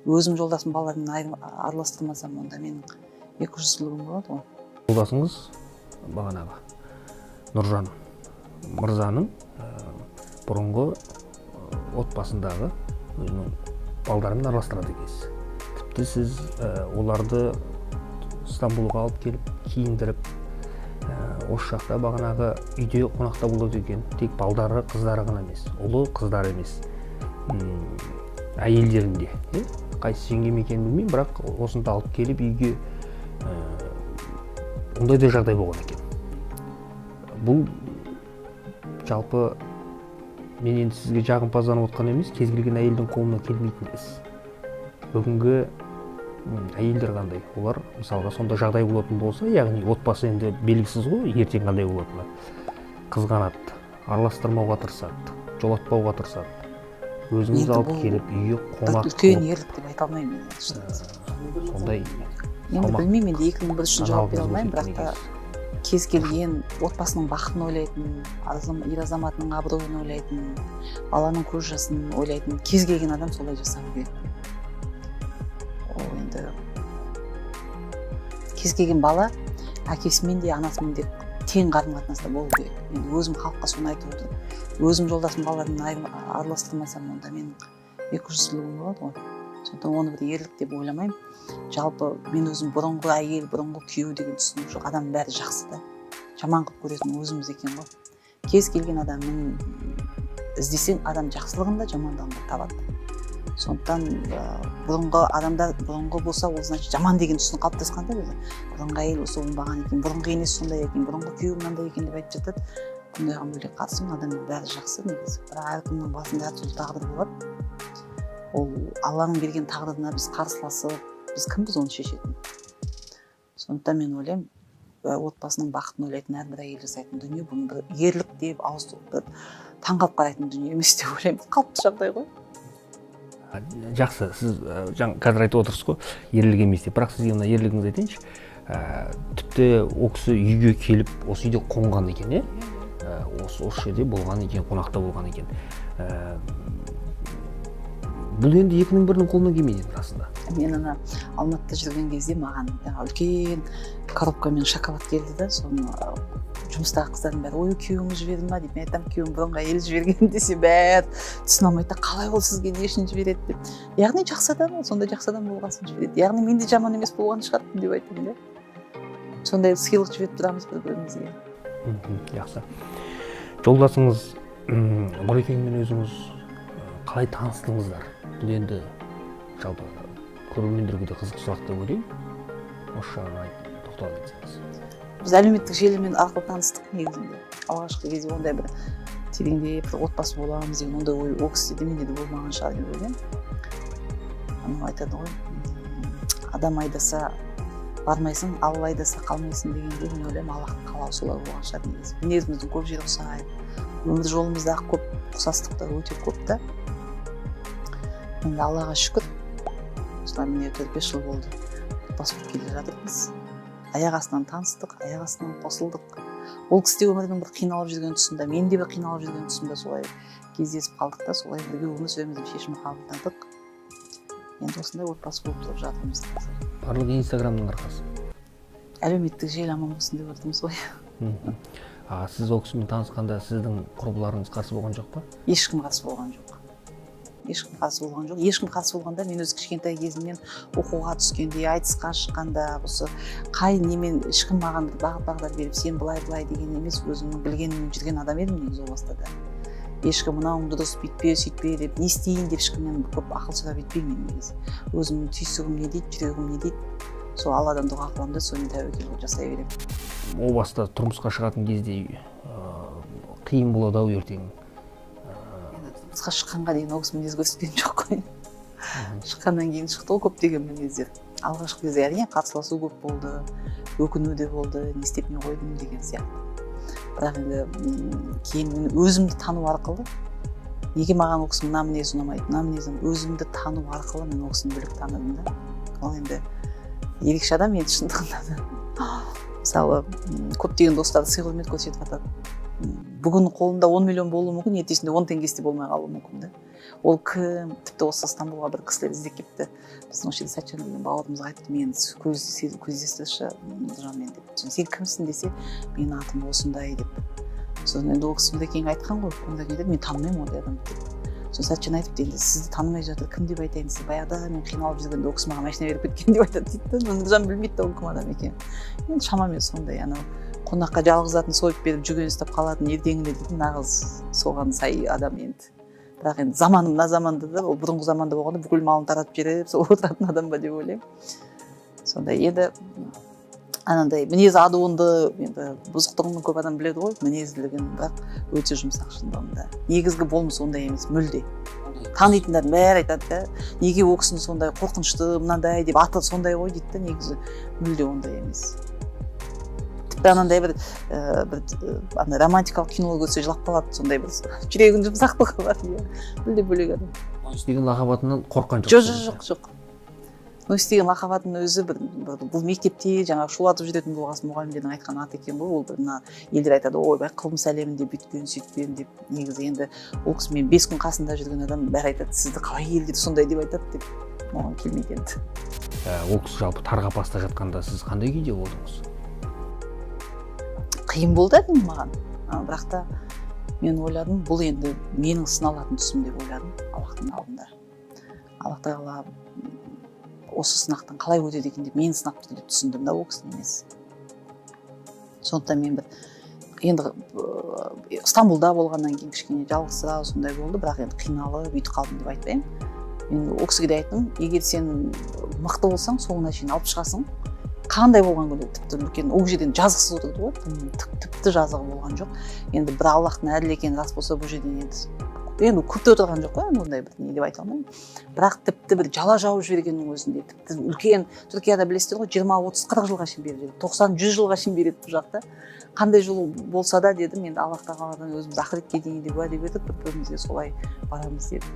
өзім жолдасым балалармен араластырмасам, онда менің 200 жылым болады ғой. Жолдасыңыз бағанағы Нұржан мырзаның бұрынғы отбасындағы өзінің балдарымен араластырады екенсіз. Тіпті сіз оларды Стамбулға алып келіп, киіндіріп, осы жақта бағанағы үйде қонақта болады екен. Тек балдары, қыздары ғана емес, ұлы қыздары емес, әйелдерінде. Қайсы жеңгем екенін білмеймін, бірақ осында алып келіп үйге ондай да жағдай болған екен. Бұл жалпы мен енді сізге жағымпазданып отқан емес, кез келген әйелдің қолына келмейтін іс. Бүгінгі әйелдер қандай? Олар мысалға сонда жағдай болатын болса, яғни отбасы енді белгісіз ғой, ертең қандай болатыны. Қызғанады, араластырмауға тырысады, жолатпауға тырысады. Өзіңіз алып келіп үйге қонақ үлкен ерлік деп айта алмаймын. Сондай. Енді білмеймін, енді екінің бір үшін жауап бере алмаймын, бірақ та кез келген отбасының бақытын ойлайтын, ер азаматының абыройын ойлайтын, баланың көз жасын ойлайтын кез келген адам солай жасау керек. Ол енді кез келген бала әкесімен де анасымен де тең қарым-қатынаста болу керек. Енді өзім халыққа соны айтып отырмын. Өзім жолдасым балалармен араластырмасам, онда менің 200 жылым болады ғой. Сондықтан оны бір ерлік деп ойламаймын. Жалпы мен өзім бұрынғы әйел, бұрынғы күйеу деген түсінік жоқ. Адам бәрі жақсы да. Жаман қылып көретін өзіміз екен ғой. Кез келген адамның іздесең, адам жақсылығын да, жамандығын да табады. Сондықтан бұрынғы адамдар бұрынғы болса, ол значит жаман деген түсінік қалыптасқан да өзі. Бұрынғы әйел осы оңбаған екен, бұрынғы енесі сондай екен, бұрынғы күйеуі мынандай екен деп айтып жатады. Бұндайға мүлде қарсымын, адамның бәрі жақсы негізі. Бірақ әркімнің басында әртүрлі тағдыр болады. Ол Алланың берген тағдырына біз қарсыласып, біз кімбіз оны шешетін. Сондықтан мен ойлаймын, отбасының бақытын ойлайтын әрбір әйел жасайтын дүние, бұны бір ерлік деп ауыстырып таңғалып қарайтын дүние емес деп ойлаймын. Қалыпты жағдай ғой. Жақсы, сіз қазір айтып отырсыз ғой, ерлік емес деп. Бірақ сізге мына ерлігіңізді айтайыншы. Тіпті ол кісі үйге келіп, осы үйде қонған екен, осы жерде болған екен, қонақта болған екен. Бұл енді екінің бірінің қолына келмейді расында. Мен ана Алматыда жүрген кезде маған үлкен коробкамен шоколад келді да, соны жұмыстағы қыздардың бәрі, ой, күйеуіңіз жіберді ма деп. Мен айтамын, күйеуім бұрынғы әйел жіберген десе, бәрі түсіне алмайды, қалай ол сізге не үшін жібереді деп. Яғни жақсы адам, сондай жақсы адам болған соң жібереді. Яғни мен де жаман емес болған шығармын деп айтамын да. Сондай сыйлық жіберіп тұрамыз бір-бірімізге. Жақсы. Жолдасыңыз Нұрекеңмен өзіңіз қалай таныстыңыздар? Бұл енді жалпы көрермендерге де қызық сұрақ деп ойлаймын. Осы жағынан тоқталып кетсеңіз. Біз әлеуметтік желімен арқылы таныстық негізінде. Алғашқы кезде ондай бір тереңдеп бір отбасы боламыз деген ондай ой ол кісіде менде де болмаған шығар деп ойлаймын. Анау айтады ғой, адам айдаса бармайсың, Алла айдаса қалмайсың дегенде мен ойлаймын, Аллахтың қалауы солай болған шығар негізі. Мінезіміздің көп жері ұқсайды. Өмір жолымыздағы көп ұқсастықтар өте көп та. Енді Аллаға шүкір, осылай міне 4-5 жыл болды. Отбасы болып келе жатырмыз. Аяқ астынан таныстық, аяқ астынан қосылдық. Ол кісі де өмірдің бір қиналып жүрген тұсында, мен де бір қиналып жүрген тұсында солай кездесіп қалдық та, солай бірге өмір сүреміз деп шешім қабылдадық. Енді осындай отбасы болып тұрып жатырмыз. Барлығы Инстаграмның арқасы. Әлеуметтік желі аман болсын деп отырмыз ғой. Сіз ол кісімен танысқанда сіздің құрбыларыңыз қарсы болған жоқ па? Ешкім қарсы болған жоқ. Ешкім қарсы болғанда мен өз кішкентай кезімнен оқуға түскенде, айтысқа шыққанда, осы қай немен ешкім маған бағыт-бағдар беріп, сен былай деген емес, өзімнің білгеніммен жүрген адам едім негізі о бастада. Ешкім мынауың дұрыс, бүйтпе, сөйтпе деп, не істейін деп ешкімнен көп ақыл сұрап етпеймін негізі. Өзімнің түйсігім не дейді, жүрегім не дейді, сол Алладан дұға қыламын да, соны тәуекел жасай беремін. О баста тұрмысқа шығатын кезде қиын болады ау ертең. Тұрмысқа шыққанға дейін ол кісі мінез көрсеткен жоқ қой. Шыққаннан кейін шықты ғой көптеген мінездер. Алғашқы кезде әрине қарсыласу көп болды, өкіну де болды, не істеп не қойдым деген сияқты. Бірақ енді кейін мен өзімді тану арқылы, неге маған ол кісі мына мінез ұнамайды, мына мінезім өзімді тану арқылы мен ол кісіні біліп таныдым да. Ол енді ерекше адам енді шындығында да. Мысалы, көптеген достары сый құрмет көрсетіп жатады. Бүгін қолында 10 миллион болуы мүмкін, ертесінде 10 теңгесі де болмай қалуы мүмкін да. ол кім, тіпті осы Стамбулға бір кісілер іздеп келіпті. Біздің осы жерде Сәтжан деген бауырымызға айтты, мені көздестірші Нұржанмен деп. Сен кімсің десе, менің атым осындай деп. Сосын енді ол кісі одан кейін айтқан ғой, онда кейін деді, мен танымаймын ондай адамды деп. Сосын Сәтжан айтыпты, енді сізді танымай жатыр, кім деп айтайын десе, баяғыда мен қиналып жүргенде ол кісі маған машина беріп кеткен деп айтады дейді. Нұржан білмейді ол кім адам екенін. Енді шамамен сондай, анау қонаққа жалғыз атын сойып беріп жүгені ұстап қалатын ертеңіне дейтін нағыз соған сай адам енді. Бірақ енді заманы мына заманда да, ол бұрынғы заманда болғанда бүкіл малын таратып жіберіп сол отыратын адам ба деп ойлаймын. Сондай енді анандай мінез адуынды, енді бұзықтығын көп адам біледі ғой, мінезділігін, бірақ өте жұмсақ шындығында. Негізгі болмыс ондай емес, мүлде. Танитындардың бәрі айтады да, неге ол кісіні сондай қорқынышты, мынандай деп аты сондай ғой дейді да, негізі мүлде ондай емес. Тіпті анандай бір романтикалық кино көрсе жылап қалады, сондай бір жүрегінің жұмсақтығы бар, мүлде бөлек адам. Нойс деген лақабатынан қорыққан жоқ. Жоқ. Нойс деген лақабатының өзі бұл мектепте жаңағы шулатып жүретін болғасын мұғалімдердің айтқан аты екен ғой, ол бір мына елдер айтады, ойбай қылмыс әлемінде бүйткен сөйткен деп. Негізі енді ол кісімен 5 күн қасында жүрген адам бәрі айтады, сізді қалай елдер сондай деп айтады деп. Оған келмейді енді. Ол кісі жалпы тар қапаста жатқанда сіз қандай күйде болдыңыз? Қиын болды әдім маған, бірақ та мен ойладым, бұл енді менің сыналатын тұсым деп ойладым Аллахтың алдында. Аллах тағала осы сынақтан қалай өтеді екен деп мені сынап тұр деп түсіндім да, ол кісіні емес. Сондықтан мен енді Стамбулда болғаннан кейін кішкене жалғызсырау сондай болды, бірақ енді қиналып бүйтіп қалдым деп айтпаймын. Мен ол кісіге де айттым, егер сен мықты болсаң, соңына шейін алып шығасың. Қандай болған күнде тіпті үлкен ол жерден жазықсыз отырды ғой, тіпті жазығы болған жоқ. Енді бір Аллахтың әділі екені рас болса, бұл жерден енді көпте отырған жоқ қой, ондай бір не деп айта алмаймын. Бірақ тіпті бір жала жауып жібергеннің өзінде, тіпті үлкен Түркияда білесіздер ғой, 20, 30, 40 жылға шейін береді, 90, 100 жылға шейін береді бұл жақта. Қандай жол болса да дедім, енді Аллах тағаладан өзіміз ақыретке дейін деп уәде бердік, бір-бірімізге солай барамыз дедік.